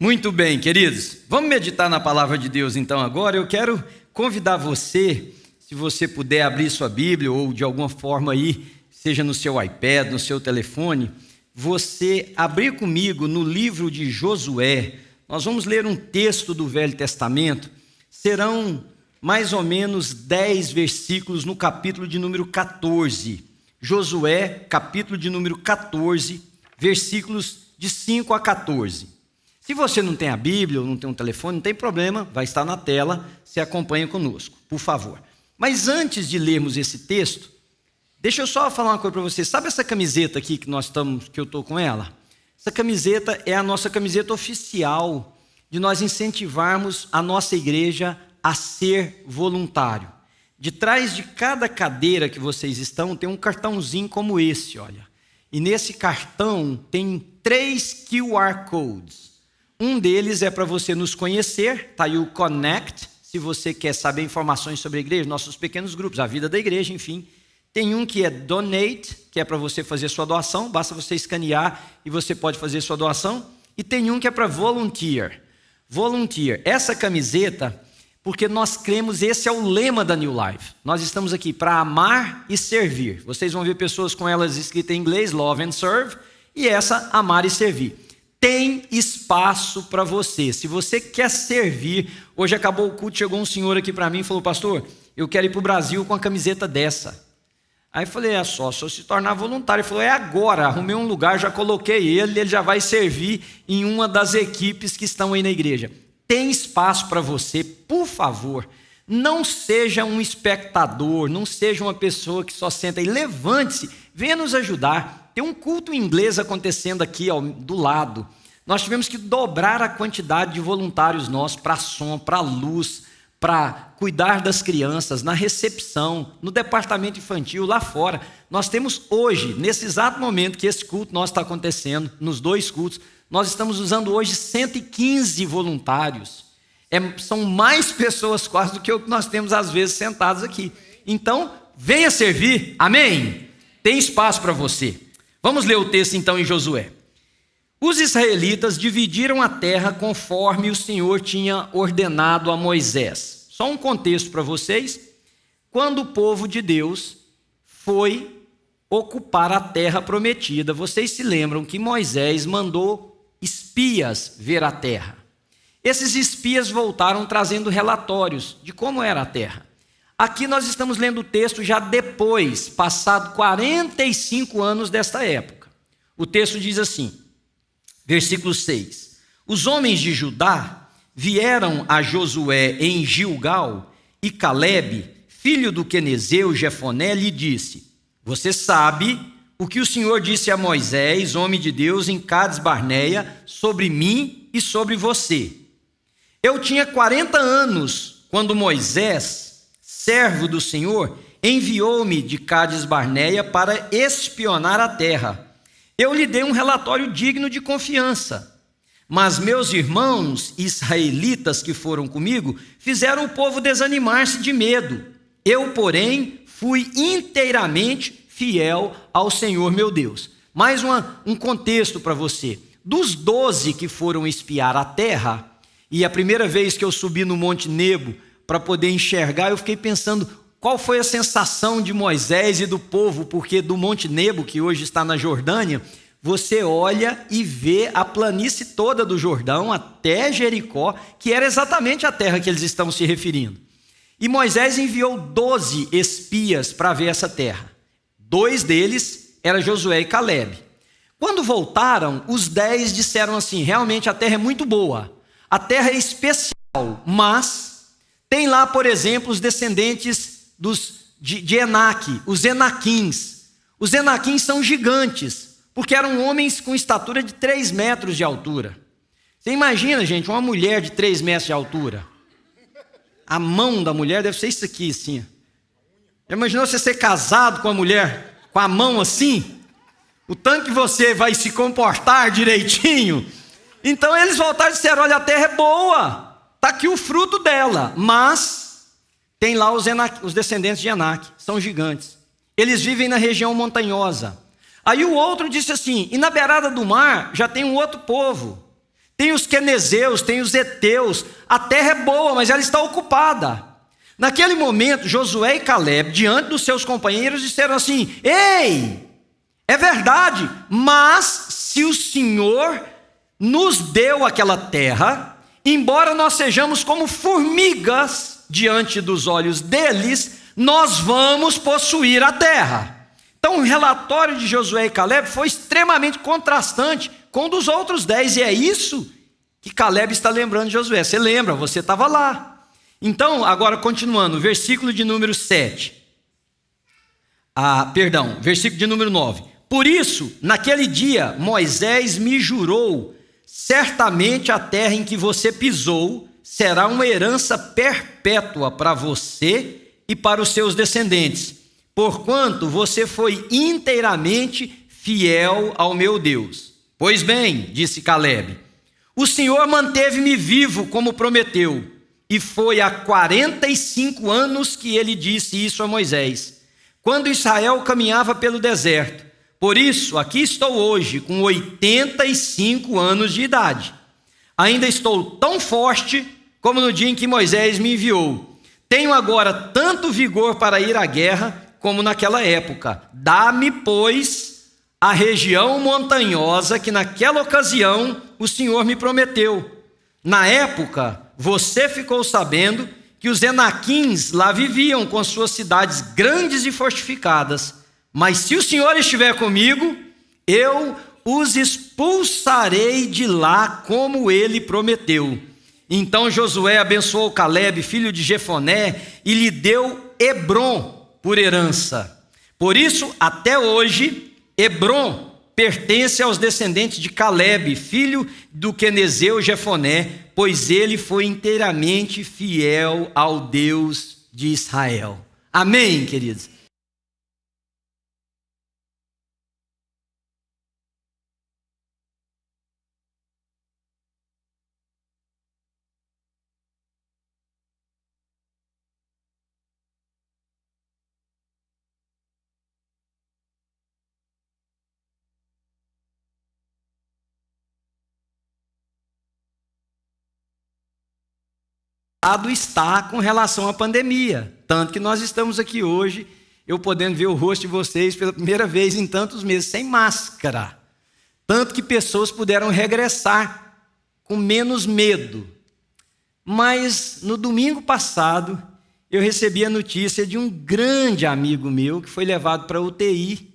Muito bem, queridos. Vamos meditar na palavra de Deus então agora. Eu quero convidar você, se você puder abrir sua Bíblia ou de alguma forma aí, seja no seu iPad, no seu telefone, você abrir comigo no livro de Josué. Nós vamos ler um texto do Velho Testamento. Serão mais ou menos 10 versículos no capítulo de número 14. Josué, capítulo de número 14, versículos de 5 a 14. Se você não tem a Bíblia ou não tem um telefone, não tem problema, vai estar na tela, você acompanha conosco, por favor. Mas antes de lermos esse texto, deixa eu só falar uma coisa para você. Sabe essa camiseta aqui que eu estou com ela? Essa camiseta é a nossa camiseta oficial de nós incentivarmos a nossa igreja a ser voluntário. De trás de cada cadeira que vocês estão, tem um cartãozinho como esse, olha. E nesse cartão tem 3 QR Codes. Um deles é para você nos conhecer, está aí o Connect, se você quer saber informações sobre a igreja, nossos pequenos grupos, a vida da igreja, enfim. Tem um que é Donate, que é para você fazer sua doação, basta você escanear e você pode fazer sua doação. E tem um que é para Volunteer. Volunteer, essa camiseta, porque nós cremos, esse é o lema da New Life. Nós estamos aqui para amar e servir. Vocês vão ver pessoas com elas escritas em inglês, Love and Serve, e essa, amar e servir. Tem espaço para você. Se você quer servir, hoje acabou o culto, chegou um senhor aqui para mim e falou: pastor, eu quero ir para o Brasil com a camiseta dessa. Aí eu falei: é só se eu se tornar voluntário. Ele falou: é agora, arrumei um lugar, já coloquei ele já vai servir em uma das equipes que estão aí na igreja. Tem espaço para você, por favor. Não seja um espectador, não seja uma pessoa que só senta aí. Levante-se, venha nos ajudar. Tem um culto em inglês acontecendo aqui do lado. Nós tivemos que dobrar a quantidade de voluntários nossos para som, para luz, para cuidar das crianças, na recepção, no departamento infantil, lá fora. Nós temos hoje, nesse exato momento que esse culto nosso está acontecendo, nos 2 cultos, nós estamos usando hoje 115 voluntários. São mais pessoas quase do que o que nós temos às vezes sentados aqui. Então, venha servir, amém? Tem espaço para você. Vamos ler o texto então em Josué. Os israelitas dividiram a terra conforme o Senhor tinha ordenado a Moisés. Só um contexto para vocês. Quando o povo de Deus foi ocupar a terra prometida, vocês se lembram que Moisés mandou espias ver a terra. Esses espias voltaram trazendo relatórios de como era a terra. Aqui nós estamos lendo o texto já depois, passado 45 anos desta época. O texto diz assim, versículo 6. Os homens de Judá vieram a Josué em Gilgal e Calebe, filho do quenezeu Jefoné, lhe disse: você sabe o que o Senhor disse a Moisés, homem de Deus, em Cades Barneia, sobre mim e sobre você. Eu tinha 40 anos quando Moisés, servo do Senhor, enviou-me de Cades Barneia para espionar a terra. Eu lhe dei um relatório digno de confiança. Mas meus irmãos israelitas que foram comigo fizeram o povo desanimar-se de medo. Eu, porém, fui inteiramente fiel ao Senhor meu Deus. Mais um contexto para você. Dos 12 que foram espiar a terra, e a primeira vez que eu subi no Monte Nebo para poder enxergar, eu fiquei pensando qual foi a sensação de Moisés e do povo, porque do Monte Nebo, que hoje está na Jordânia, você olha e vê a planície toda do Jordão até Jericó, que era exatamente a terra que eles estão se referindo. E Moisés enviou 12 espias para ver essa terra. 2 deles eram Josué e Calebe. Quando voltaram, os 10 disseram assim: realmente a terra é muito boa, a terra é especial, mas tem lá, por exemplo, os descendentes de Enaque, os Enaquins. Os Enaquins são gigantes, porque eram homens com estatura de 3 metros de altura. Você imagina, gente, uma mulher de 3 metros de altura? A mão da mulher deve ser isso aqui, assim. Já imaginou você ser casado com a mulher com a mão assim? O tanto que você vai se comportar direitinho. Então eles voltaram e disseram: olha, a terra é boa, está aqui o fruto dela, mas tem lá os descendentes de Enaque, são gigantes. Eles vivem na região montanhosa. Aí o outro disse assim: e na beirada do mar já tem um outro povo. tem os quenezeus, tem os heteus, a terra é boa, mas ela está ocupada. Naquele momento, Josué e Calebe, diante dos seus companheiros, disseram assim: ei, é verdade, mas se o Senhor nos deu aquela terra, embora nós sejamos como formigas diante dos olhos deles, nós vamos possuir a terra. Então o relatório de Josué e Calebe foi extremamente contrastante com o dos outros 10, e é isso que Calebe está lembrando de Josué. Você lembra, você estava lá. Então, agora continuando, versículo de número 7. Versículo de número 9. Por isso, naquele dia, Moisés me jurou: certamente a terra em que você pisou será uma herança perpétua para você e para os seus descendentes, porquanto você foi inteiramente fiel ao meu Deus. Pois bem, disse Calebe, o Senhor manteve-me vivo como prometeu, e foi há 45 anos que ele disse isso a Moisés, quando Israel caminhava pelo deserto. Por isso, aqui estou hoje, com 85 anos de idade. Ainda estou tão forte como no dia em que Moisés me enviou. Tenho agora tanto vigor para ir à guerra como naquela época. Dá-me, pois, a região montanhosa que naquela ocasião o Senhor me prometeu. Na época, você ficou sabendo que os Enaquins lá viviam com suas cidades grandes e fortificadas. Mas se o Senhor estiver comigo, eu os expulsarei de lá como ele prometeu. Então Josué abençoou Calebe, filho de Jefoné, e lhe deu Hebrom por herança. Por isso, até hoje, Hebrom pertence aos descendentes de Calebe, filho do quenezeu Jefoné, pois ele foi inteiramente fiel ao Deus de Israel. Amém, queridos? Está com relação à pandemia, tanto que nós estamos aqui hoje, eu podendo ver o rosto de vocês pela primeira vez em tantos meses, sem máscara, tanto que pessoas puderam regressar com menos medo. Mas no domingo passado, eu recebi a notícia de um grande amigo meu que foi levado para a UTI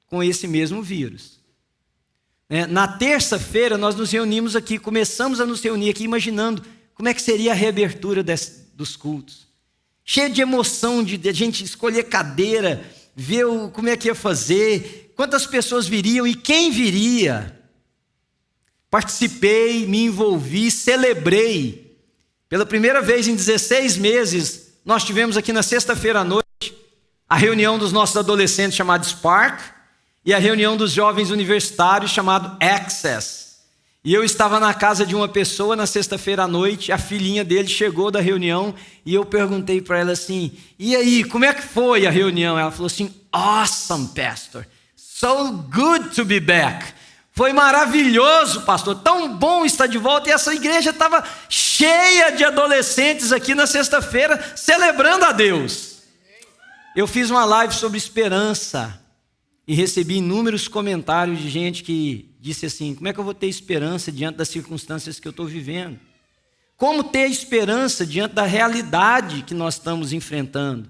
com esse mesmo vírus. Na terça-feira nós nos reunimos aqui, começamos a nos reunir aqui imaginando como é que seria a reabertura dos cultos. Cheio de emoção, de a gente escolher cadeira, ver como é que ia fazer, quantas pessoas viriam e quem viria. Participei, me envolvi, celebrei. Pela primeira vez em 16 meses, nós tivemos aqui na sexta-feira à noite a reunião dos nossos adolescentes chamada Spark e a reunião dos jovens universitários chamado Access. E eu estava na casa de uma pessoa na sexta-feira à noite, a filhinha dele chegou da reunião e eu perguntei para ela assim, e aí, como é que foi a reunião? Ela falou assim, awesome, pastor, so good to be back. Foi maravilhoso, pastor, tão bom estar de volta. E essa igreja estava cheia de adolescentes aqui na sexta-feira, celebrando a Deus. Eu fiz uma live sobre esperança e recebi inúmeros comentários de gente que disse assim, como é que eu vou ter esperança diante das circunstâncias que eu estou vivendo? Como ter esperança diante da realidade que nós estamos enfrentando?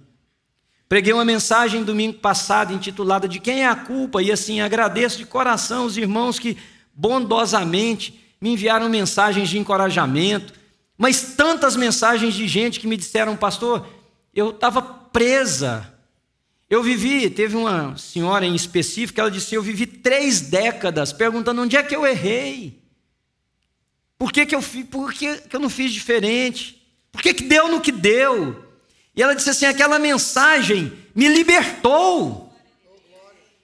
Preguei uma mensagem domingo passado intitulada De Quem é a Culpa? E assim, agradeço de coração os irmãos que bondosamente me enviaram mensagens de encorajamento, mas tantas mensagens de gente que me disseram, pastor, eu estava presa. Teve uma senhora em específico, ela disse, eu vivi 3 décadas perguntando onde é que eu errei. Por que eu não fiz diferente? Por que deu no que deu? E ela disse assim, aquela mensagem me libertou.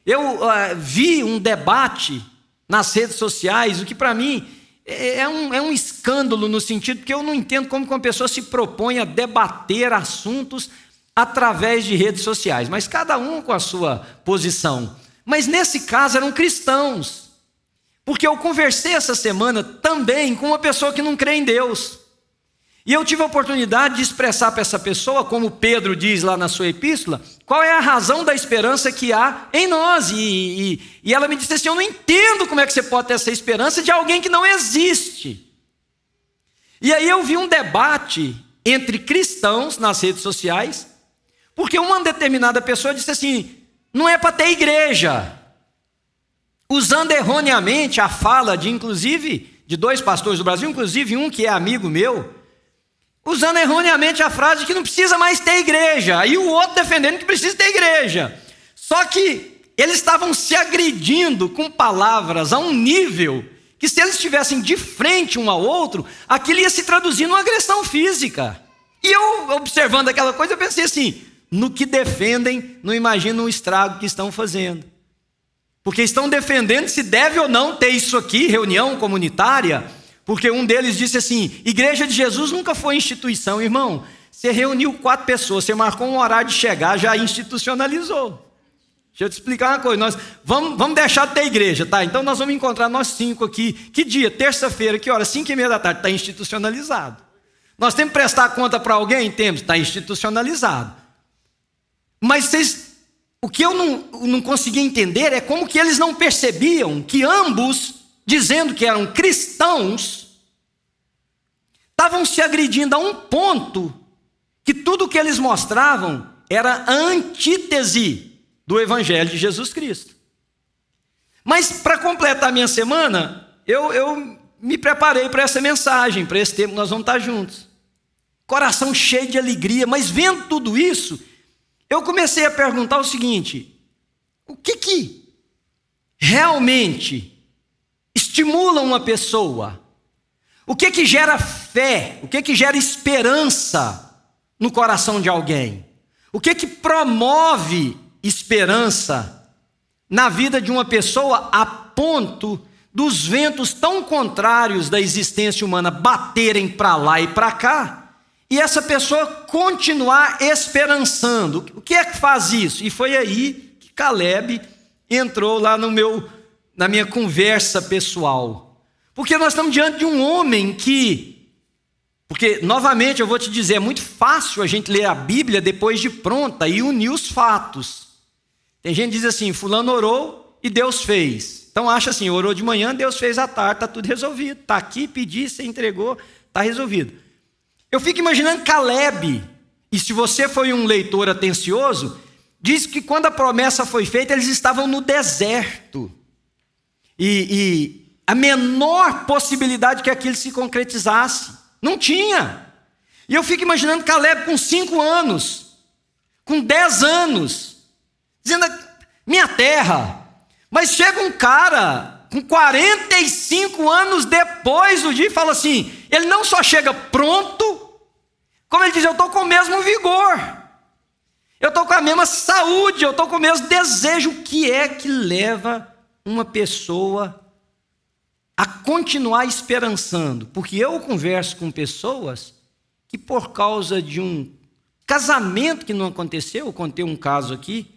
Eu vi um debate nas redes sociais, o que para mim é um escândalo no sentido que eu não entendo como uma pessoa se propõe a debater assuntos através de redes sociais, mas cada um com a sua posição. Mas nesse caso eram cristãos. Porque eu conversei essa semana também com uma pessoa que não crê em Deus. E eu tive a oportunidade de expressar para essa pessoa, como Pedro diz lá na sua epístola, qual é a razão da esperança que há em nós. E ela me disse assim, eu não entendo como é que você pode ter essa esperança de alguém que não existe. E aí eu vi um debate entre cristãos nas redes sociais, porque uma determinada pessoa disse assim, não é para ter igreja. Usando erroneamente a fala inclusive, de 2 pastores do Brasil, inclusive um que é amigo meu, usando erroneamente a frase de que não precisa mais ter igreja, e o outro defendendo que precisa ter igreja. Só que eles estavam se agredindo com palavras a um nível que, se eles estivessem de frente um ao outro, aquilo ia se traduzir numa agressão física. E eu, observando aquela coisa, eu pensei assim, no que defendem, não imagino o estrago que estão fazendo. Porque estão defendendo se deve ou não ter isso aqui, reunião comunitária. Porque um deles disse assim, Igreja de Jesus nunca foi instituição, irmão. Você reuniu 4 pessoas, você marcou um horário de chegar, já institucionalizou. Deixa eu te explicar uma coisa, nós vamos deixar de ter igreja, tá? Então nós vamos encontrar nós 5 aqui. Que dia? Terça-feira, que hora? 5:30 da tarde, está institucionalizado. Nós temos que prestar conta para alguém? Temos, está institucionalizado. Mas o que eu não conseguia entender é como que eles não percebiam que ambos, dizendo que eram cristãos, estavam se agredindo a um ponto que tudo o que eles mostravam era a antítese do Evangelho de Jesus Cristo. Mas para completar a minha semana, eu me preparei para essa mensagem, para esse tempo que nós vamos estar juntos. Coração cheio de alegria, mas vendo tudo isso, eu comecei a perguntar o seguinte, o que realmente estimula uma pessoa? O que gera fé? O que gera esperança no coração de alguém? O que promove esperança na vida de uma pessoa a ponto dos ventos tão contrários da existência humana baterem para lá e para cá, e essa pessoa continuar esperançando? O que é que faz isso? E foi aí que Caleb entrou lá na minha conversa pessoal. Porque nós estamos diante de um homem porque, novamente, eu vou te dizer, é muito fácil a gente ler a Bíblia depois de pronta e unir os fatos. Tem gente que diz assim, fulano orou e Deus fez. Então acha assim, orou de manhã, Deus fez à tarde, está tudo resolvido. Está aqui, pedi, você entregou, está resolvido. Eu fico imaginando Caleb, e se você foi um leitor atencioso, diz que quando a promessa foi feita, eles estavam no deserto. E a menor possibilidade que aquilo se concretizasse. Não tinha. E eu fico imaginando Caleb com 5 anos, com 10 anos, dizendo, minha terra. Mas chega um cara com 45 anos depois do dia e fala assim, ele não só chega pronto, como ele diz, eu estou com o mesmo vigor, eu estou com a mesma saúde, eu estou com o mesmo desejo. O que é que leva uma pessoa a continuar esperançando? Porque eu converso com pessoas que, por causa de um casamento que não aconteceu, eu contei um caso aqui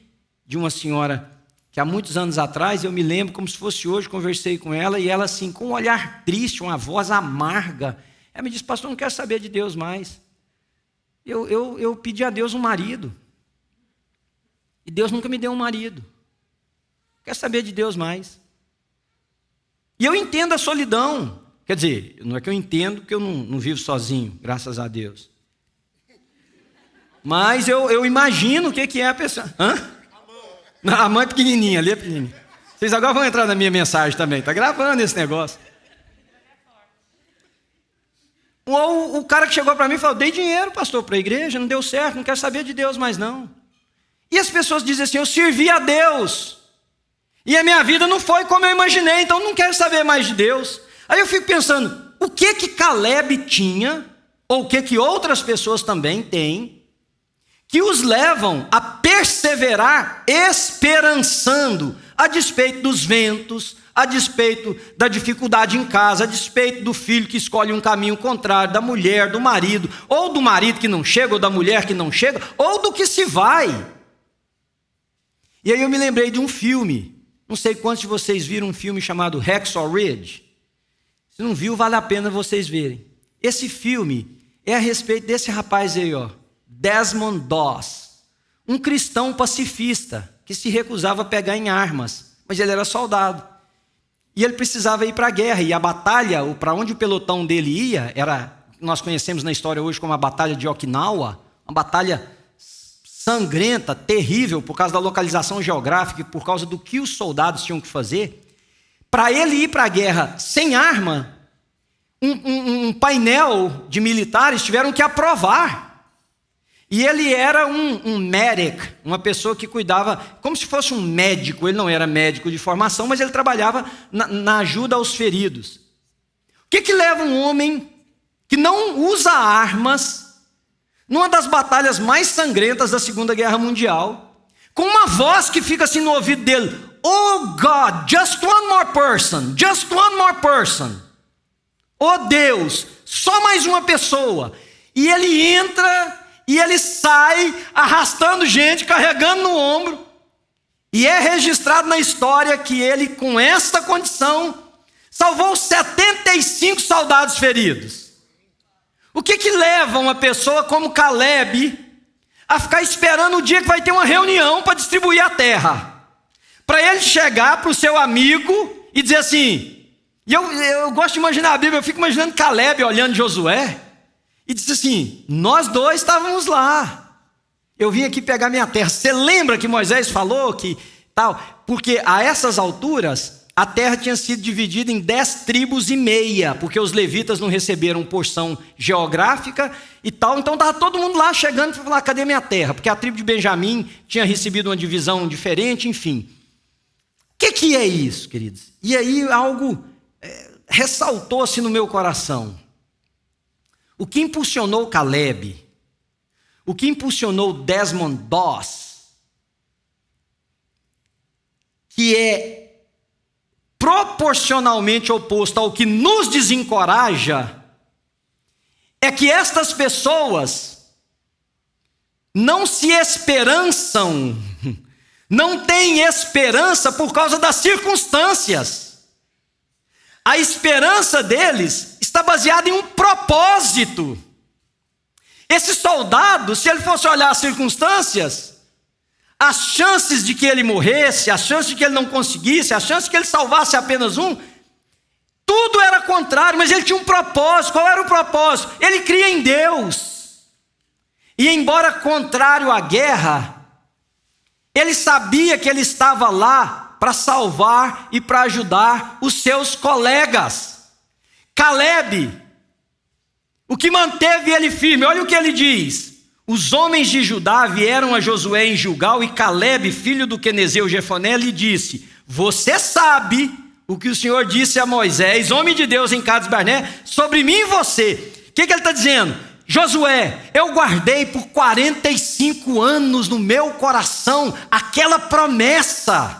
de uma senhora que há muitos anos atrás, eu me lembro como se fosse hoje, conversei com ela, e ela assim, com um olhar triste, uma voz amarga, ela me disse, pastor, não quero saber de Deus mais. Eu pedi a Deus um marido, e Deus nunca me deu um marido. Não quero saber de Deus mais. E eu entendo a solidão. Quer dizer, não é que eu entendo, porque eu não vivo sozinho, graças a Deus. Mas eu imagino o que é a pessoa. Hã? A mãe pequenininha, ali é pequenininha. Vocês agora vão entrar na minha mensagem também. Está gravando esse negócio. Ou o cara que chegou para mim e falou, dei dinheiro, pastor, para a igreja, não deu certo, não quero saber de Deus mais não. E as pessoas dizem assim, eu servi a Deus. E a minha vida não foi como eu imaginei, então não quero saber mais de Deus. Aí eu fico pensando, o que Caleb tinha, ou o que outras pessoas também têm, que os levam a perseverar esperançando, a despeito dos ventos, a despeito da dificuldade em casa, a despeito do filho que escolhe um caminho contrário, da mulher, do marido, ou do marido que não chega, ou da mulher que não chega, ou do que se vai. E aí eu me lembrei de um filme, Não sei quantos de vocês viram um filme chamado Hacksaw Ridge. Se não viu, vale a pena vocês verem. Esse filme é a respeito desse rapaz aí, ó, Desmond Doss, um cristão pacifista que se recusava a pegar em armas, mas ele era soldado. E ele precisava ir para a guerra, e a batalha, para onde o pelotão dele ia, nós conhecemos na história hoje como a Batalha de Okinawa, uma batalha sangrenta, terrível, por causa da localização geográfica e por causa do que os soldados tinham que fazer. Para ele ir para a guerra sem arma, um painel de militares tiveram que aprovar. E ele era um medic, uma pessoa que cuidava, como se fosse um médico. Ele não era médico de formação, mas ele trabalhava na ajuda aos feridos. O que leva um homem que não usa armas, numa das batalhas mais sangrentas da Segunda Guerra Mundial, com uma voz que fica assim no ouvido dele: "Oh God, just one more person, just one more person. Oh Deus, só mais uma pessoa." E ele entra e ele sai arrastando gente, carregando no ombro. E é registrado na história que ele, com esta condição, salvou 75 soldados feridos. O que leva uma pessoa como Caleb a ficar esperando o dia que vai ter uma reunião para distribuir a terra? Para ele chegar para o seu amigo e dizer assim... E eu gosto de imaginar a Bíblia, eu fico imaginando Caleb olhando Josué e disse assim: nós dois estávamos lá, eu vim aqui pegar minha terra. Você lembra que Moisés falou que tal? Porque a essas alturas a terra tinha sido dividida em 10 tribos e meia, porque os levitas não receberam porção geográfica e tal. Então estava todo mundo lá chegando para falar: cadê minha terra? Porque a tribo de Benjamim tinha recebido uma divisão diferente, enfim. O que é isso, queridos? E aí algo ressaltou-se no meu coração. O que impulsionou Caleb, o que impulsionou Desmond Doss, que é proporcionalmente oposto ao que nos desencoraja, é que estas pessoas não se esperançam, não têm esperança por causa das circunstâncias. A esperança deles está baseada em um propósito. Esse soldado, se ele fosse olhar as circunstâncias, as chances de que ele morresse, as chances de que ele não conseguisse, as chances de que ele salvasse apenas um, tudo era contrário, mas ele tinha um propósito. Qual era o propósito? Ele cria em Deus. E embora contrário à guerra, ele sabia que ele estava lá para salvar e para ajudar os seus colegas. Caleb, o que manteve ele firme, olha o que ele diz: os homens de Judá vieram a Josué em Gilgal, e Caleb, filho do quenezeu Jefoné, lhe disse: você sabe o que o Senhor disse a Moisés, homem de Deus em Cades Barné, sobre mim e você. O que ele está dizendo? Josué, eu guardei por 45 anos no meu coração aquela promessa.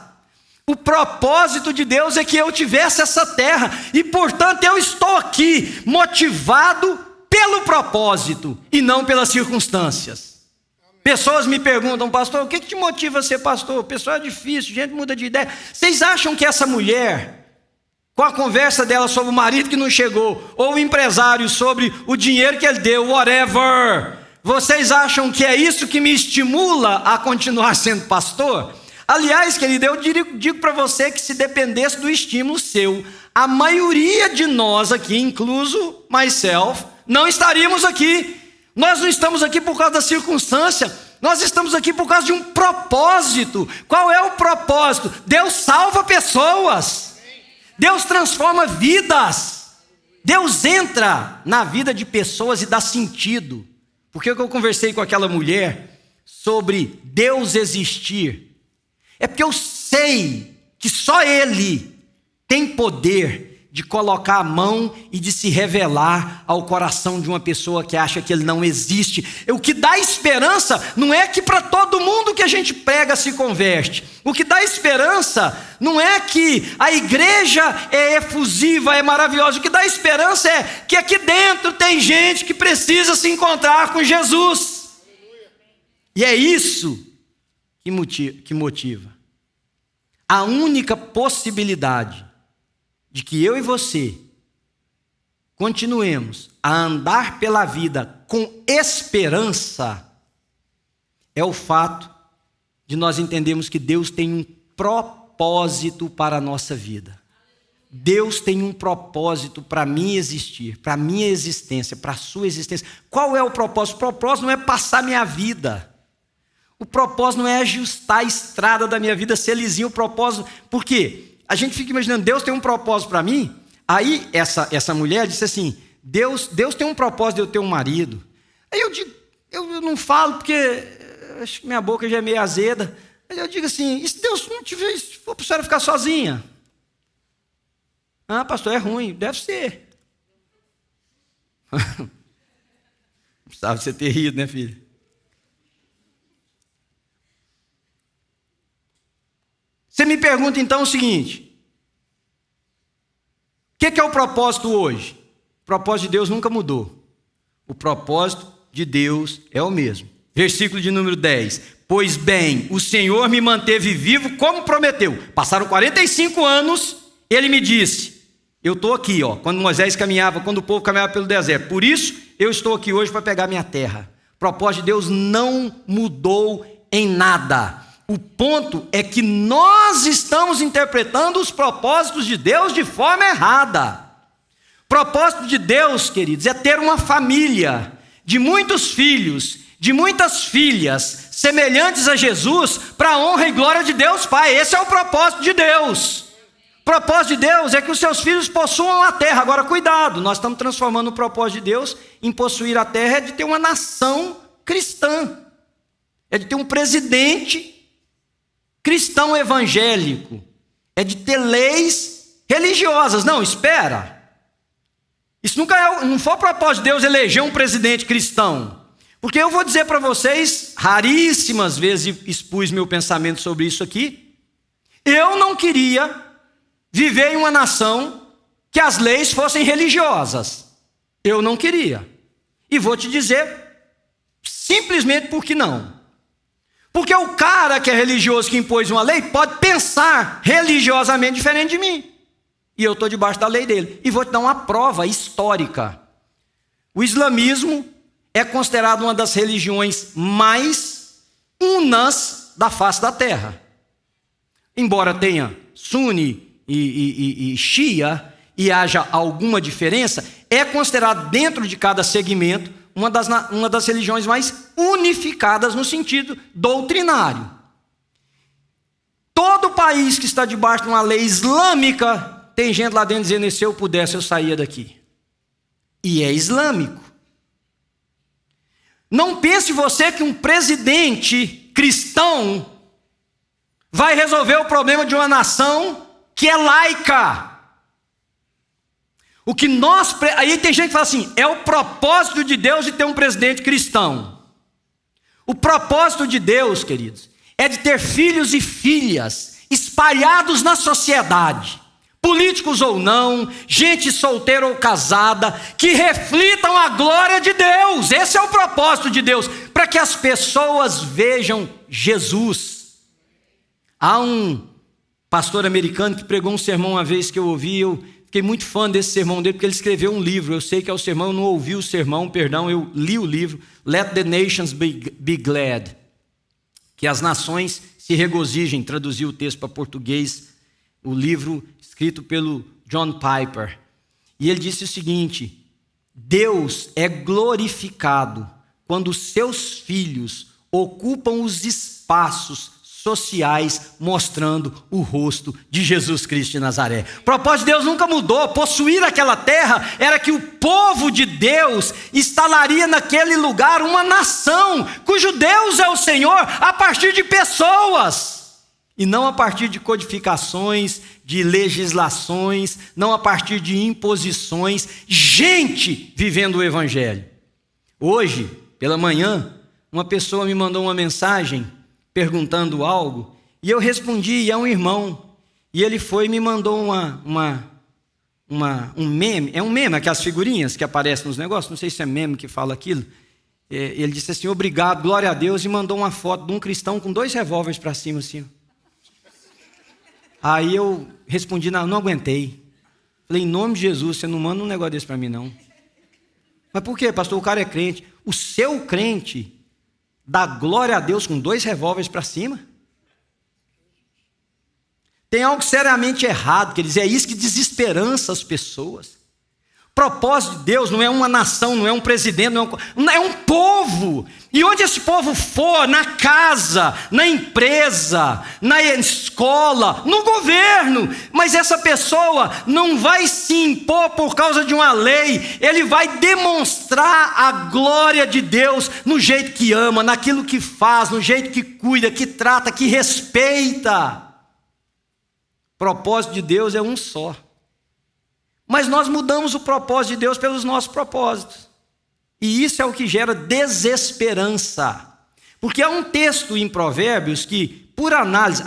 O propósito de Deus é que eu tivesse essa terra, e portanto eu estou aqui motivado pelo propósito e não pelas circunstâncias. Pessoas me perguntam: pastor, o que te motiva a ser pastor? O pessoal é difícil, gente muda de ideia. Vocês acham que essa mulher, com a conversa dela sobre o marido que não chegou, ou o empresário sobre o dinheiro que ele deu, whatever, vocês acham que é isso que me estimula a continuar sendo pastor? Aliás, querido, eu digo para você que se dependesse do estímulo seu, a maioria de nós aqui, incluso myself, não estaríamos aqui. Nós não estamos aqui por causa da circunstância, nós estamos aqui por causa de um propósito. Qual é o propósito? Deus salva pessoas, Deus transforma vidas, Deus entra na vida de pessoas e dá sentido. Porque eu conversei com aquela mulher sobre Deus existir, é porque eu sei que só Ele tem poder de colocar a mão e de se revelar ao coração de uma pessoa que acha que Ele não existe. O que dá esperança não é que para todo mundo que a gente prega se converte. O que dá esperança não é que a igreja é efusiva, é maravilhosa. O que dá esperança é que aqui dentro tem gente que precisa se encontrar com Jesus. E é isso que motiva. A única possibilidade de que eu e você continuemos a andar pela vida com esperança é o fato de nós entendermos que Deus tem um propósito para a nossa vida. Deus tem um propósito para mim existir, para a minha existência, para a sua existência. Qual é o propósito? O propósito não é passar minha vida. O propósito não é ajustar a estrada da minha vida, ser lisinho. O propósito... Por quê? A gente fica imaginando, Deus tem um propósito para mim. Aí essa mulher disse assim, Deus tem um propósito de eu ter um marido. Aí eu digo, eu não falo porque acho que minha boca já é meio azeda. Aí eu digo assim, e se Deus não te fez, se for para a senhora ficar sozinha? Ah, pastor, é ruim. Deve ser. Não precisava você ter rido, né, filho? Você me pergunta então o seguinte: o que é o propósito hoje? O propósito de Deus nunca mudou. O propósito de Deus é o mesmo. Versículo de número 10. Pois bem, o Senhor me manteve vivo como prometeu. Passaram 45 anos, Ele me disse, eu estou aqui, quando Moisés caminhava, quando o povo caminhava pelo deserto. Por isso, eu estou aqui hoje para pegar minha terra. O propósito de Deus não mudou em nada. O ponto é que nós estamos interpretando os propósitos de Deus de forma errada. O propósito de Deus, queridos, é ter uma família de muitos filhos, de muitas filhas, semelhantes a Jesus, para a honra e glória de Deus Pai. Esse é o propósito de Deus. O propósito de Deus é que os seus filhos possuam a terra. Agora, cuidado, nós estamos transformando o propósito de Deus em possuir a terra, é de ter uma nação cristã, é de ter um presidente cristão evangélico, é de ter leis religiosas. Não, espera. Isso não foi o propósito de Deus eleger um presidente cristão. Porque eu vou dizer para vocês, raríssimas vezes expus meu pensamento sobre isso aqui, eu não queria viver em uma nação que as leis fossem religiosas. Eu não queria. E vou te dizer, simplesmente porque não. Porque o cara que é religioso, que impôs uma lei, pode pensar religiosamente diferente de mim. E eu estou debaixo da lei dele. E vou te dar uma prova histórica. O islamismo é considerado uma das religiões mais unas da face da terra. Embora tenha Sunni e Shia e haja alguma diferença, é considerado dentro de cada segmento uma das religiões mais unificadas no sentido doutrinário. Todo país que está debaixo de uma lei islâmica, tem gente lá dentro dizendo, se eu pudesse eu saía daqui. E é islâmico. Não pense você que um presidente cristão vai resolver o problema de uma nação que é laica. Aí tem gente que fala assim, é o propósito de Deus de ter um presidente cristão. O propósito de Deus, queridos, é de ter filhos e filhas espalhados na sociedade, políticos ou não, gente solteira ou casada, que reflitam a glória de Deus. Esse é o propósito de Deus, para que as pessoas vejam Jesus. Há um pastor americano que pregou um sermão uma vez que eu ouvi, eu fiquei muito fã desse sermão dele, porque ele escreveu um livro. Eu sei que é o sermão, eu não ouvi o sermão, perdão, eu li o livro, Let the Nations Be Glad, que as nações se regozijem, traduziu o texto para português, o livro escrito pelo John Piper. E ele disse o seguinte, Deus é glorificado quando os seus filhos ocupam os espaços sociais, mostrando o rosto de Jesus Cristo de Nazaré. O propósito de Deus nunca mudou. Possuir aquela terra era que o povo de Deus instalaria naquele lugar uma nação, cujo Deus é o Senhor, a partir de pessoas, e não a partir de codificações, de legislações, não a partir de imposições, gente vivendo o Evangelho. Hoje, pela manhã, uma pessoa me mandou uma mensagem perguntando algo, e eu respondi, e é um irmão, e ele foi e me mandou um meme, é um meme, aquelas figurinhas que aparecem nos negócios, não sei se é meme que fala aquilo, ele disse assim, obrigado, glória a Deus, e mandou uma foto de um cristão com 2 revólveres para cima, assim. Aí eu respondi, não aguentei. Falei, em nome de Jesus, você não manda um negócio desse para mim, não. Mas por quê, pastor? O cara é crente. O seu crente dá glória a Deus com 2 revólveres para cima? Tem algo seriamente errado, quer dizer, é isso que desesperança as pessoas. O propósito de Deus não é uma nação, não é um presidente, é um povo. E onde esse povo for, na casa, na empresa, na escola, no governo, mas essa pessoa não vai se impor por causa de uma lei, ele vai demonstrar a glória de Deus no jeito que ama, naquilo que faz, no jeito que cuida, que trata, que respeita. O propósito de Deus é um só. Mas nós mudamos o propósito de Deus pelos nossos propósitos. E isso é o que gera desesperança. Porque há um texto em Provérbios que, por análise,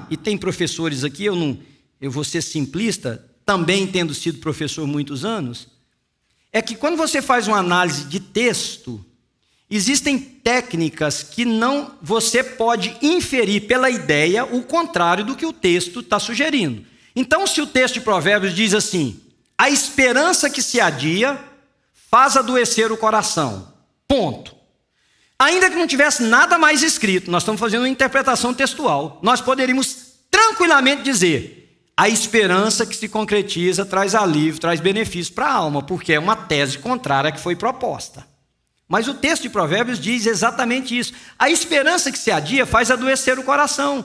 e tem professores aqui, eu vou ser simplista, também tendo sido professor muitos anos, é que quando você faz uma análise de texto, existem técnicas que você pode inferir pela ideia o contrário do que o texto está sugerindo. Então, se o texto de Provérbios diz assim, a esperança que se adia faz adoecer o coração. Ponto. Ainda que não tivesse nada mais escrito, nós estamos fazendo uma interpretação textual, nós poderíamos tranquilamente dizer, a esperança que se concretiza traz alívio, traz benefício para a alma, porque é uma tese contrária à que foi proposta. Mas o texto de Provérbios diz exatamente isso. A esperança que se adia faz adoecer o coração.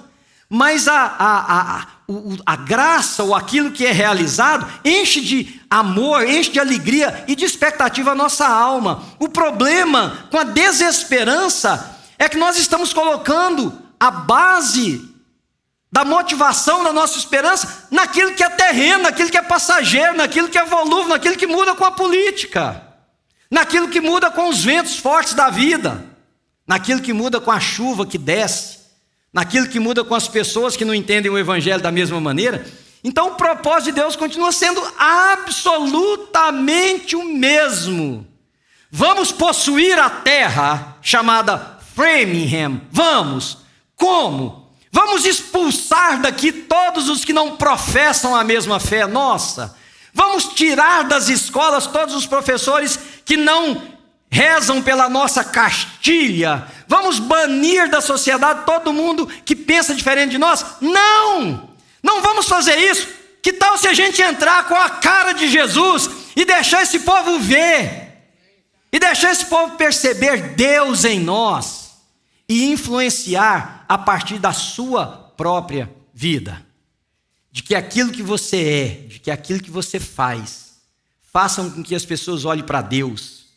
Mas a graça ou aquilo que é realizado enche de amor, enche de alegria e de expectativa a nossa alma. O problema com a desesperança é que nós estamos colocando a base da motivação da nossa esperança naquilo que é terreno, naquilo que é passageiro, naquilo que é volúvel, naquilo que muda com a política, naquilo que muda com os ventos fortes da vida, naquilo que muda com a chuva que desce, naquilo que muda com as pessoas que não entendem o evangelho da mesma maneira. Então o propósito de Deus continua sendo absolutamente o mesmo. Vamos possuir a terra chamada Framingham. Vamos. Como? Vamos expulsar daqui todos os que não professam a mesma fé nossa. Vamos tirar das escolas todos os professores que não rezam pela nossa cartilha. Vamos banir da sociedade todo mundo que pensa diferente de nós? Não! Não vamos fazer isso. Que tal se a gente entrar com a cara de Jesus e deixar esse povo ver? E deixar esse povo perceber Deus em nós e influenciar a partir da sua própria vida. De que aquilo que você é, de que aquilo que você faz, façam com que as pessoas olhem para Deus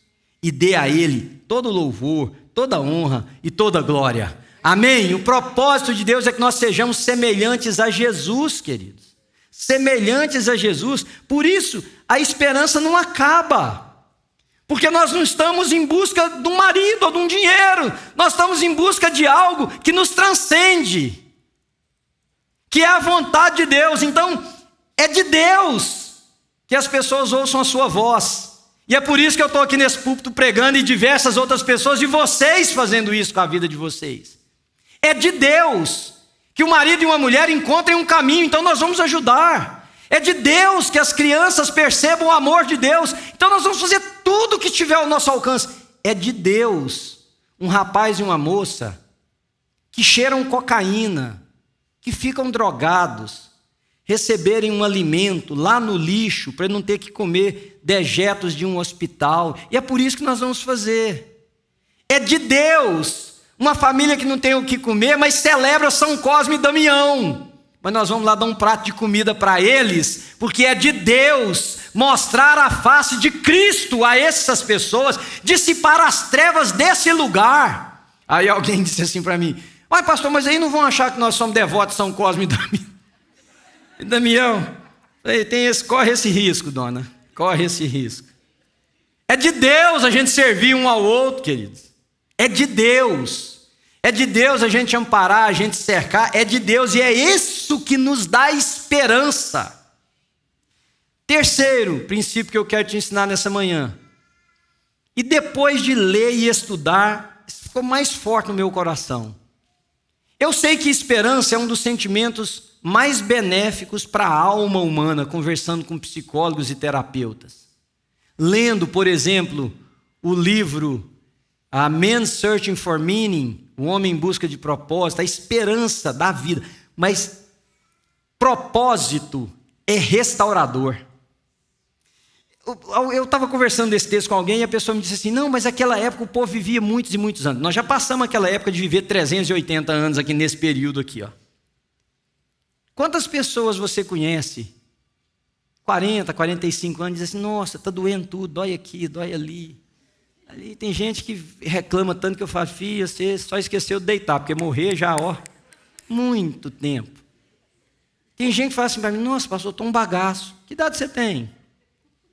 e dê a Ele todo louvor, toda honra e toda glória. Amém? O propósito de Deus é que nós sejamos semelhantes a Jesus, queridos. Semelhantes a Jesus. Por isso, a esperança não acaba. Porque nós não estamos em busca de um marido ou de um dinheiro. Nós estamos em busca de algo que nos transcende, que é a vontade de Deus. Então, é de Deus que as pessoas ouçam a sua voz. E é por isso que eu estou aqui nesse púlpito pregando e diversas outras pessoas, e vocês fazendo isso com a vida de vocês. É de Deus que o marido e uma mulher encontrem um caminho, então nós vamos ajudar. É de Deus que as crianças percebam o amor de Deus, então nós vamos fazer tudo o que tiver ao nosso alcance. É de Deus um rapaz e uma moça que cheiram cocaína, que ficam drogados, receberem um alimento lá no lixo para não ter que comer dejetos de um hospital. E é por isso que nós vamos fazer. É de Deus uma família que não tem o que comer, mas celebra São Cosme e Damião. Mas nós vamos lá dar um prato de comida para eles, porque é de Deus mostrar a face de Cristo a essas pessoas, dissipar as trevas desse lugar. Aí alguém disse assim para mim, mas pastor, mas aí não vão achar que nós somos devotos de São Cosme e Damião? Corre esse risco, dona, corre esse risco. É de Deus a gente servir um ao outro, queridos. É de Deus. É de Deus a gente amparar, a gente cercar. É de Deus, e é isso que nos dá esperança. Terceiro princípio que eu quero te ensinar nessa manhã. E depois de ler e estudar, isso ficou mais forte no meu coração. Eu sei que esperança é um dos sentimentos mais benéficos para a alma humana, conversando com psicólogos e terapeutas. Lendo, por exemplo, o livro A Man Searching for Meaning, O Homem em Busca de Propósito, a esperança da vida. Mas propósito é restaurador. Eu estava conversando desse texto com alguém e a pessoa me disse assim, não, mas naquela época o povo vivia muitos e muitos anos. Nós já passamos aquela época de viver 380 anos aqui nesse período aqui, ó. Quantas pessoas você conhece? 40, 45 anos, diz assim, nossa, está doendo tudo, dói aqui, dói ali. Ali tem gente que reclama tanto que eu falo, filha, você só esqueceu de deitar, porque morrer já, ó, muito tempo. Tem gente que fala assim para mim, nossa, pastor, estou um bagaço. Que idade você tem?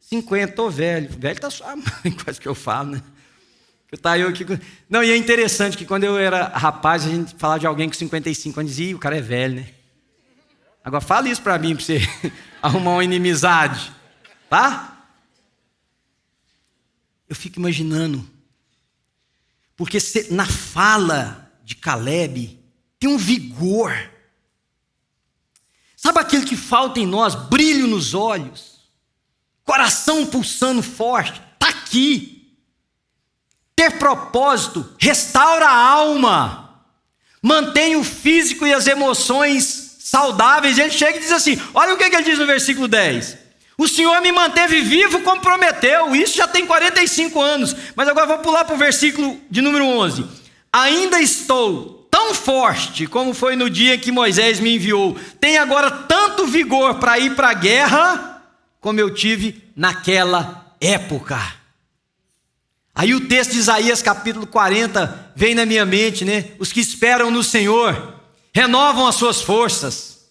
50, estou velho. Velho tá sua mãe, quase que eu falo, né? Eu aqui... Não, e é interessante que quando eu era rapaz, a gente falava de alguém com 55 anos, dizia, o cara é velho, né? Agora fala isso para mim, para você arrumar uma inimizade, tá? Eu fico imaginando, porque na fala de Caleb tem um vigor. Sabe aquele que falta em nós? Brilho nos olhos, coração pulsando forte, está aqui. Ter propósito restaura a alma, mantém o físico e as emoções saudáveis. Ele chega e diz assim, olha o que ele diz no versículo 10. O Senhor me manteve vivo como prometeu. Isso já tem 45 anos. Mas agora vou pular para o versículo de número 11. Ainda estou tão forte como foi no dia em que Moisés me enviou. Tenho agora tanto vigor para ir para a guerra como eu tive naquela época. Aí o texto de Isaías capítulo 40 vem na minha mente, né? Os que esperam no Senhor renovam as suas forças,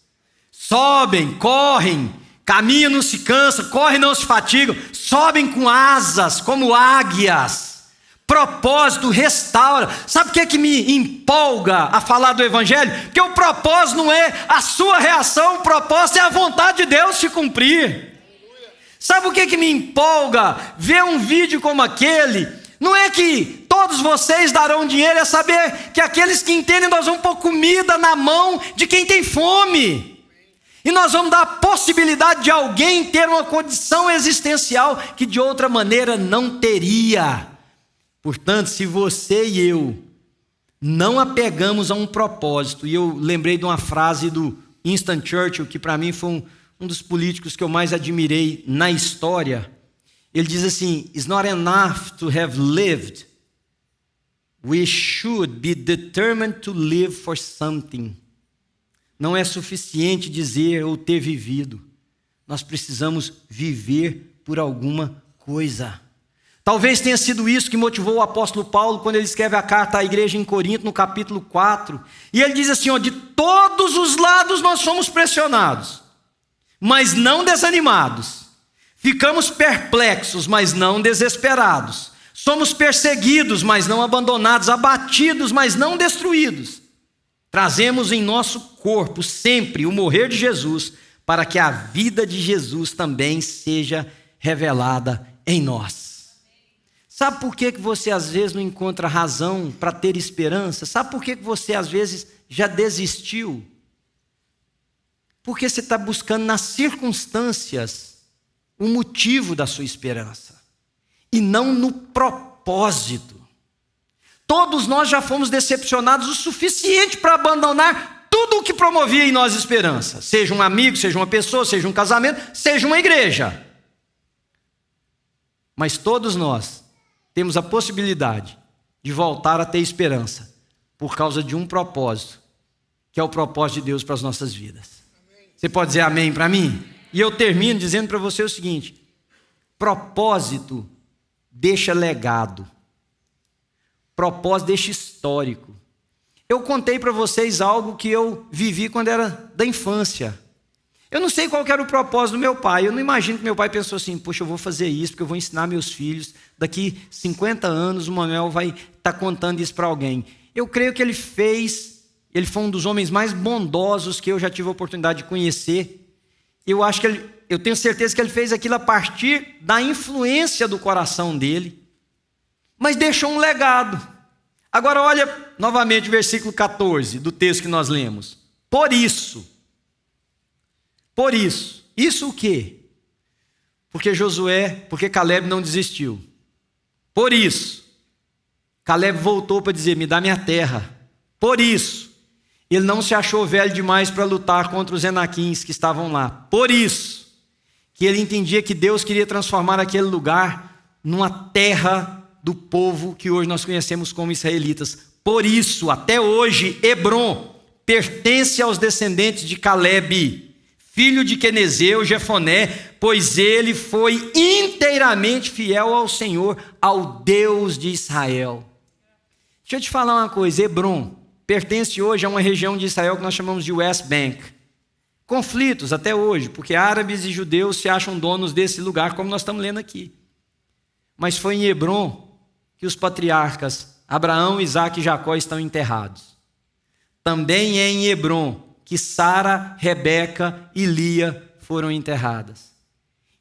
sobem, correm, caminham, não se cansam, correm, não se fatigam, sobem com asas como águias. Propósito restaura. Sabe o que é que me empolga a falar do Evangelho? Porque o propósito não é a sua reação, o propósito é a vontade de Deus se cumprir. Sabe o que é que me empolga ver um vídeo como aquele? Não é que todos vocês darão dinheiro, é saber que aqueles que entendem, nós vamos pôr comida na mão de quem tem fome. E nós vamos dar a possibilidade de alguém ter uma condição existencial que de outra maneira não teria. Portanto, se você e eu não apegamos a um propósito, e eu lembrei de uma frase do Winston Churchill, que para mim foi um dos políticos que eu mais admirei na história. Ele diz assim, it's not enough to have lived. We should be determined to live for something. Não é suficiente dizer ou ter vivido. Nós precisamos viver por alguma coisa. Talvez tenha sido isso que motivou o apóstolo Paulo quando ele escreve a carta à igreja em Corinto, no capítulo 4. E ele diz assim, ó, de todos os lados nós somos pressionados, mas não desanimados. Ficamos perplexos, mas não desesperados. Somos perseguidos, mas não abandonados. Abatidos, mas não destruídos. Trazemos em nosso corpo sempre o morrer de Jesus, para que a vida de Jesus também seja revelada em nós. Sabe por que você às vezes não encontra razão para ter esperança? Sabe por que você às vezes já desistiu? Porque você está buscando nas circunstâncias o motivo da sua esperança, e não no propósito. Todos nós já fomos decepcionados o suficiente para abandonar tudo o que promovia em nós esperança. Seja um amigo, seja uma pessoa, seja um casamento, seja uma igreja. Mas todos nós temos a possibilidade de voltar a ter esperança por causa de um propósito, que é o propósito de Deus para as nossas vidas. Você pode dizer amém para mim? E eu termino dizendo para você o seguinte: propósito deixa legado. Propósito deixa histórico. Eu contei para vocês algo que eu vivi quando era da infância. Eu não sei qual que era o propósito do meu pai. Eu não imagino que meu pai pensou assim, poxa, eu vou fazer isso porque eu vou ensinar meus filhos. Daqui 50 anos o Manuel vai estar contando isso para alguém. Eu creio que ele foi um dos homens mais bondosos que eu já tive a oportunidade de conhecer. Eu tenho certeza que ele fez aquilo a partir da influência do coração dele. Mas deixou um legado. Agora olha novamente o versículo 14 do texto que nós lemos. Por isso, Por isso. Isso o quê? Porque Caleb não desistiu. Por isso. Caleb voltou para dizer, me dá minha terra. Por isso. Ele não se achou velho demais para lutar contra os enaquins que estavam lá. Por isso. Que ele entendia que Deus queria transformar aquele lugar numa terra do povo que hoje nós conhecemos como israelitas. Por isso, até hoje, Hebrom pertence aos descendentes de Caleb, filho de Quenezeu, Jefoné, pois ele foi inteiramente fiel ao Senhor, ao Deus de Israel. Deixa eu te falar uma coisa, Hebrom pertence hoje a uma região de Israel que nós chamamos de West Bank. Conflitos até hoje, porque árabes e judeus se acham donos desse lugar, como nós estamos lendo aqui. Mas foi em Hebrom que os patriarcas Abraão, Isaque e Jacó estão enterrados. Também é em Hebrom que Sara, Rebeca e Lia foram enterradas.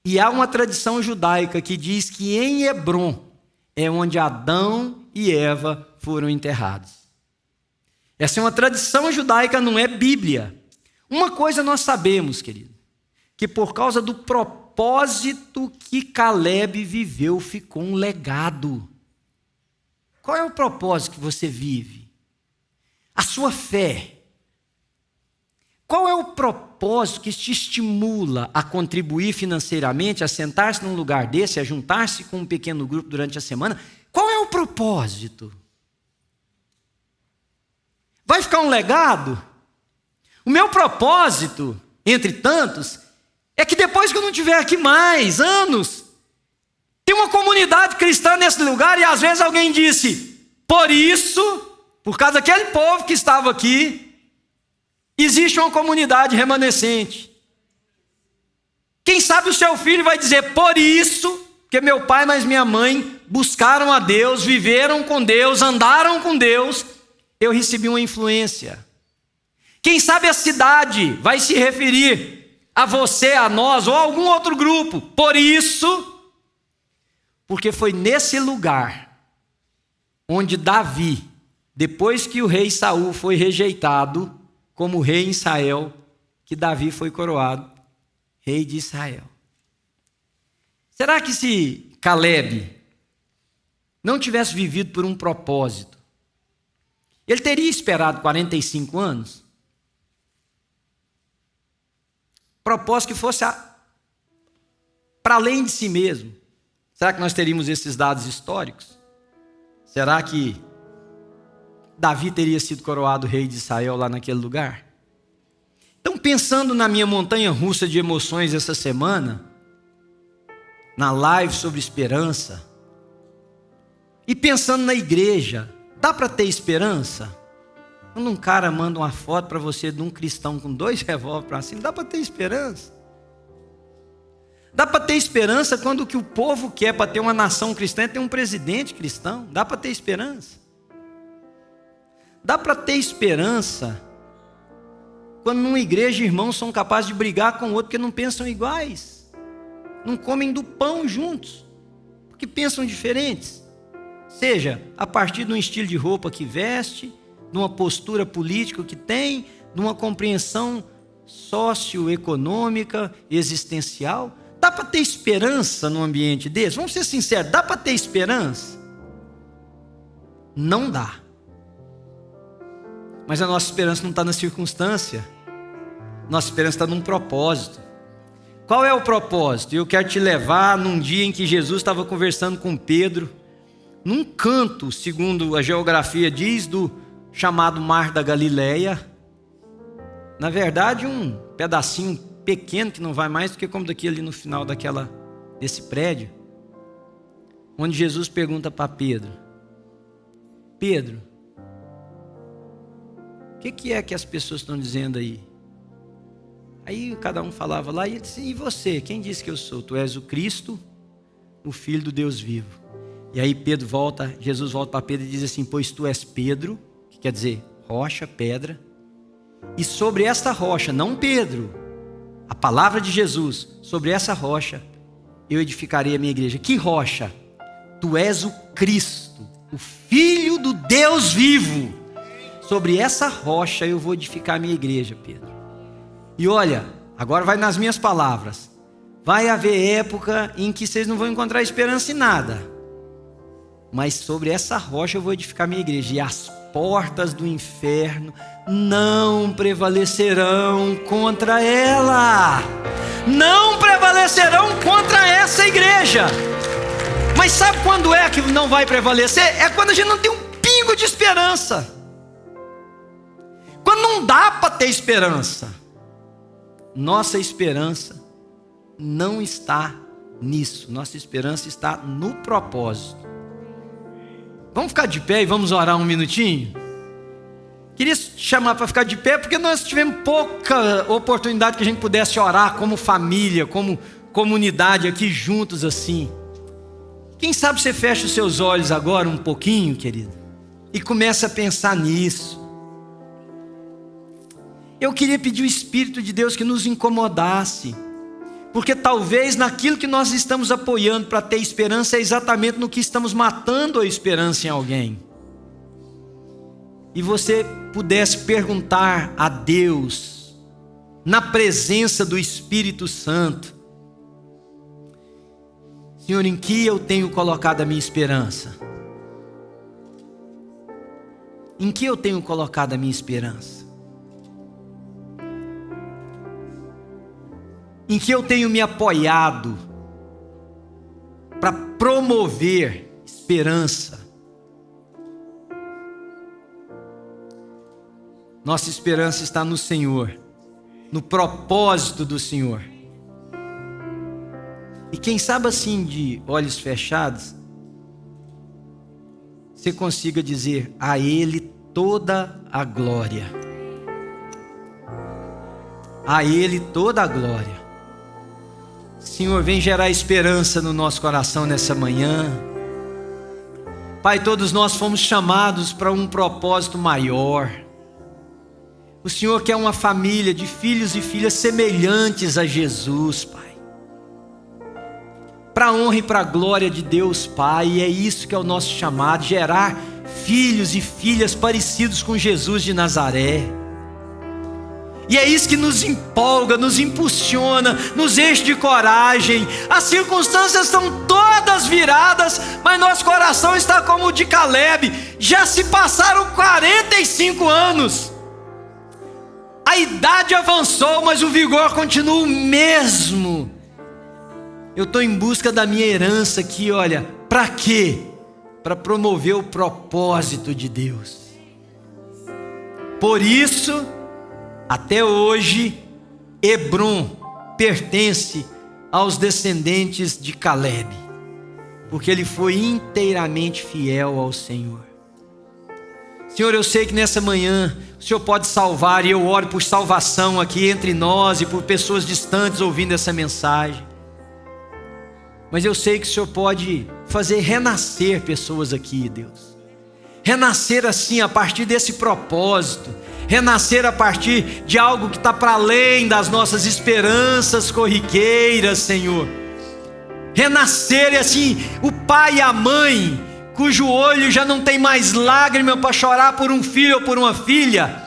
E há uma tradição judaica que diz que em Hebrom é onde Adão e Eva foram enterrados. Essa é uma tradição judaica, não é Bíblia. Uma coisa nós sabemos, querido, que por causa do propósito que Caleb viveu, ficou um legado. Qual é o propósito que você vive? A sua fé. Qual é o propósito que te estimula a contribuir financeiramente, a sentar-se num lugar desse, a juntar-se com um pequeno grupo durante a semana? Qual é o propósito? Vai ficar um legado? O meu propósito, entre tantos, é que depois que eu não estiver aqui mais anos, tem uma comunidade cristã nesse lugar e às vezes alguém disse, por isso, por causa daquele povo que estava aqui, existe uma comunidade remanescente. Quem sabe o seu filho vai dizer, por isso, porque meu pai mais minha mãe buscaram a Deus, viveram com Deus, andaram com Deus, eu recebi uma influência. Quem sabe a cidade vai se referir a você, a nós ou a algum outro grupo. Por isso, porque foi nesse lugar onde Davi, depois que o rei Saul foi rejeitado como rei em Israel, que Davi foi coroado rei de Israel. Será que se Caleb não tivesse vivido por um propósito, ele teria esperado 45 anos? Propósito que fosse para além de si mesmo. Será que nós teríamos esses dados históricos? Será que Davi teria sido coroado rei de Israel lá naquele lugar? Então, pensando na minha montanha russa de emoções essa semana, na live sobre esperança, e pensando na igreja, dá para ter esperança? Quando um cara manda uma foto para você de um cristão com 2 revólveres para cima, dá para ter esperança? Dá para ter esperança quando o que o povo quer para ter uma nação cristã é ter um presidente cristão? Dá para ter esperança? Dá para ter esperança quando numa igreja irmãos são capazes de brigar com o outro porque não pensam iguais, não comem do pão juntos, porque pensam diferentes, seja a partir de um estilo de roupa que veste, de uma postura política que tem, de uma compreensão socioeconômica, existencial. Dá para ter esperança num ambiente desse? Vamos ser sinceros, dá para ter esperança? Não dá. Mas a nossa esperança não está na circunstância. Nossa esperança está num propósito. Qual é o propósito? Eu quero te levar num dia em que Jesus estava conversando com Pedro, num canto, segundo a geografia diz, do chamado Mar da Galileia. Na verdade, um pedacinho pequeno, que não vai mais do que como daqui ali no final desse prédio, onde Jesus pergunta para Pedro, Pedro, o que é que as pessoas estão dizendo aí? Aí cada um falava lá, e ele disse, e você? Quem disse que eu sou? Tu és o Cristo, o Filho do Deus vivo. E aí Jesus volta para Pedro e diz assim, pois tu és Pedro, que quer dizer rocha, pedra, e sobre esta rocha, não Pedro, a palavra de Jesus, sobre essa rocha eu edificarei a minha igreja. Que rocha? Tu és o Cristo, o Filho do Deus vivo. Sobre essa rocha eu vou edificar a minha igreja, Pedro. E olha, agora vai nas minhas palavras, vai haver época em que vocês não vão encontrar esperança em nada, mas sobre essa rocha eu vou edificar minha igreja, e as portas do inferno não prevalecerão contra ela. Não prevalecerão contra essa igreja. Mas sabe quando é que não vai prevalecer? É quando a gente não tem um pingo de esperança. Quando não dá para ter esperança. Nossa esperança não está nisso. Nossa esperança está no propósito. Vamos ficar de pé e vamos orar um minutinho? Queria te chamar para ficar de pé, porque nós tivemos pouca oportunidade que a gente pudesse orar como família, como comunidade aqui juntos assim. Quem sabe você fecha os seus olhos agora um pouquinho, querido, e começa a pensar nisso. Eu queria pedir o Espírito de Deus que nos incomodasse, porque talvez naquilo que nós estamos apoiando para ter esperança é exatamente no que estamos matando a esperança em alguém. E você pudesse perguntar a Deus, na presença do Espírito Santo: Senhor, em que eu tenho colocado a minha esperança? Em que eu tenho colocado a minha esperança? Em que eu tenho me apoiado para promover esperança? Nossa esperança está no Senhor, no propósito do Senhor. E quem sabe assim, de olhos fechados, você consiga dizer: a Ele toda a glória. A Ele toda a glória. Senhor, vem gerar esperança no nosso coração nessa manhã. Pai, todos nós fomos chamados para um propósito maior. O Senhor quer uma família de filhos e filhas semelhantes a Jesus, Pai. Para a honra e para a glória de Deus, Pai. E é isso que é o nosso chamado: gerar filhos e filhas parecidos com Jesus de Nazaré. E é isso que nos empolga, nos impulsiona, nos enche de coragem. As circunstâncias estão todas viradas, mas nosso coração está como o de Caleb. Já se passaram 45 anos. A idade avançou, mas o vigor continua o mesmo. Eu estou em busca da minha herança aqui, olha. Para quê? Para promover o propósito de Deus. Por isso, até hoje, Hebrom pertence aos descendentes de Caleb, porque ele foi inteiramente fiel ao Senhor. Senhor, eu sei que nessa manhã o Senhor pode salvar, e eu oro por salvação aqui entre nós e por pessoas distantes ouvindo essa mensagem. Mas eu sei que o Senhor pode fazer renascer pessoas aqui, Deus. Renascer assim a partir desse propósito. Renascer a partir de algo que está para além das nossas esperanças corriqueiras, Senhor. Renascer assim, o pai e a mãe, cujo olho já não tem mais lágrima para chorar por um filho ou por uma filha,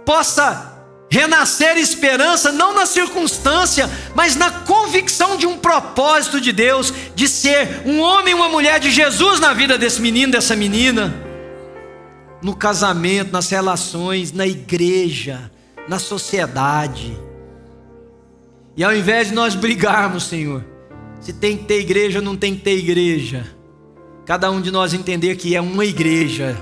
possa renascer esperança, não na circunstância, mas na convicção de um propósito de Deus, de ser um homem e uma mulher de Jesus na vida desse menino, dessa menina. No casamento, nas relações, na igreja, na sociedade. E ao invés de nós brigarmos, Senhor, se tem que ter igreja ou não tem que ter igreja, cada um de nós entender que é uma igreja.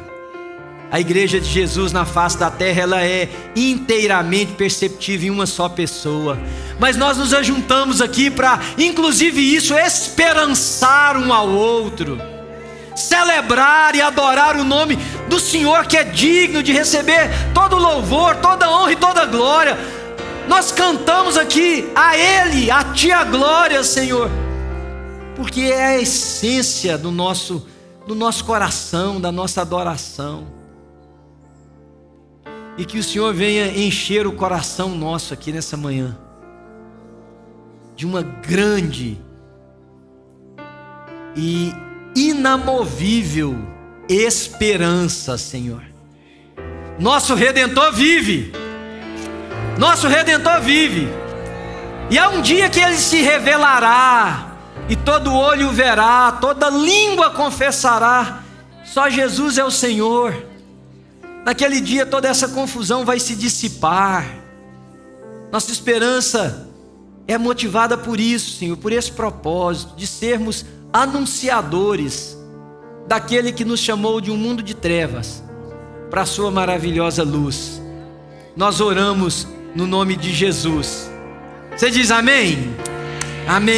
A igreja de Jesus na face da terra, ela é inteiramente perceptível em uma só pessoa. Mas nós nos ajuntamos aqui para, inclusive isso, esperançar um ao outro. Celebrar e adorar o nome do Senhor, que é digno de receber todo louvor, toda honra e toda glória. Nós cantamos aqui a Ele, a Ti a glória, Senhor, porque é a essência do nosso coração, da nossa adoração. E que o Senhor venha encher o coração nosso aqui nessa manhã de uma grande e inamovível esperança, Senhor. Nosso Redentor vive. Nosso Redentor vive. E há um dia que ele se revelará, e todo olho o verá, toda língua confessará, só Jesus é o Senhor. Naquele dia toda essa confusão vai se dissipar. Nossa esperança é motivada por isso, Senhor, por esse propósito de sermos anunciadores daquele que nos chamou de um mundo de trevas para a sua maravilhosa luz. Nós oramos no nome de Jesus. Você diz amém? Amém.